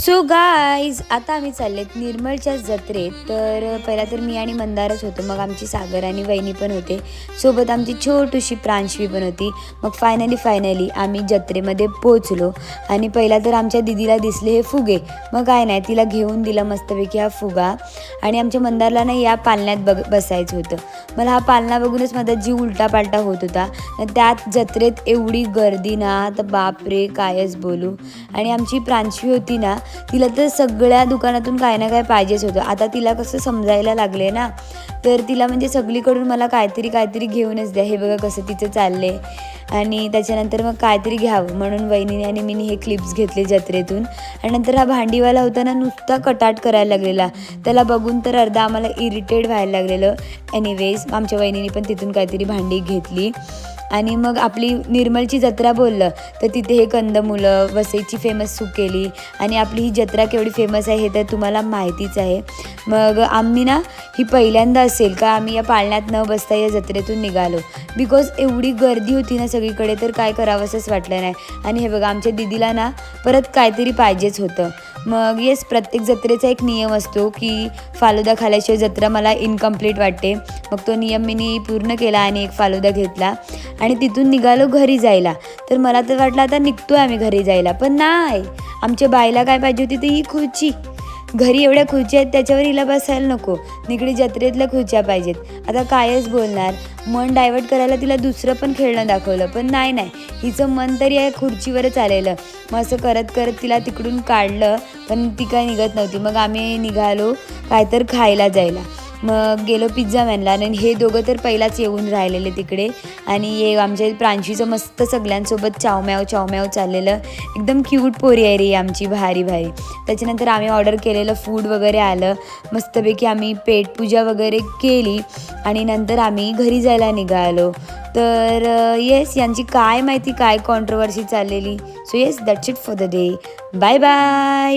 So guys आता आम्ही चाललेत निर्मळच्या जत्रेत. तर पहिला तर मी आणि मंदारच होतो, मग आमची सागर आणि वहिनी पण होते, सोबत आमची छोटीशी प्रांशवी पण होती. मग फायनली आम्ही जत्रेमध्ये पोचलो आणि पहिला तर आमच्या दिदीला दिसले हे फुगे. मग काय नाही, तिला घेऊन दिला मस्तपैकी हा फुगा. आणि आमच्या मंदारला ना या पालण्यात बसायचं होतं. मला हा पालना बघूनच माझा जीव उलटापालटा होत होता. त्यात जत्रेत एवढी गर्दी ना, तर बापरे कायच बोलू. आणि आमची प्रांशवी होती ना, तिला तर सगळ्या दुकानातून काय ना काय पाहिजेच होतं. आता तिला कसं समजायला लागले ना, तर तिला म्हणजे सगळीकडून मला काहीतरी घेऊनच द्या. हे बघा कसं तिचं चालले. आणि त्याच्यानंतर मग काहीतरी घ्यावं म्हणून वहिनीने आणि मीने हे क्लिप्स घेतले जत्रेतून. आणि नंतर हा भांडीवाला होता ना, नुसता कटाट करायला लागलेला. त्याला बघून तर अर्धा आम्हाला इरिटेट व्हायला लागलेलं. एनिवेज आमच्या वहिनीने पण तिथून काहीतरी भांडी घेतली. आणि मग आपली निर्मलची जत्रा बोललं तर तिथे हे कंदमुलं, वसईची फेमस सुकेली आणि आपली ही जत्रा केवढी फेमस आहे हे तर तुम्हाला माहितीच आहे. मग आम्ही ना ही पहिल्यांदा असेल का आम्ही या पाळण्यात न बसता या जत्रेतून निघालो, बिकॉज एवढी गर्दी होती ना सगळीकडे, तर काय करावंसंच वाटलं नाही. आणि हे बघा आमच्या दिदीला ना परत काहीतरी पाहिजेच होतं. मग येस, प्रत्येक जत्रेचा एक नियम असतो की फालुदा खाल्ल्याशिवाय जत्रा मला इनकम्प्लीट वाटते. मग तो नियम मी पूर्ण केला आणि एक फालुदा घेतला आणि तिथून निघालो घरी जायला. तर मला तर वाटलं आता निघतोय आम्ही घरी जायला, पण नाही, आमच्या बाईला काय पाहिजे होती तर ही खुर्ची. घरी एवढ्या खुर्च्या आहेत त्याच्यावर हिला बसायला नको, निगडी जत्रेतल्या खुर्च्या पाहिजेत. आता कायच बोलणार, मन डायवर्ट करायला तिला दुसरं पण खेळणं दाखवलं, पण नाही, हिचं मन तरी या खुर्चीवरच आलेलं. मग असं करत करत तिला तिकडून काढलं, पण ती काय निघत नव्हती. मग आम्ही निघालो काहीतर खायला जायला. मग गेलो पिझ्झा मॅनला. आणि हे दोघं तर पहिलाच येऊन राहिलेले तिकडे. आणि हे आमच्या प्रांशीचं मस्त सगळ्यांसोबत चावम्याव चाललेलं. एकदम क्यूट पोरी आहे रे आमची, भारी. त्याच्यानंतर आम्ही ऑर्डर केलेलं फूड वगैरे आलं. मस्तपैकी आम्ही पेटपूजा वगैरे केली आणि नंतर आम्ही घरी जायला निघालो. तर येस, यांची काय माहिती काय कॉन्ट्रोवर्सी चाललेली. So yes, that's it for the day. Bye bye.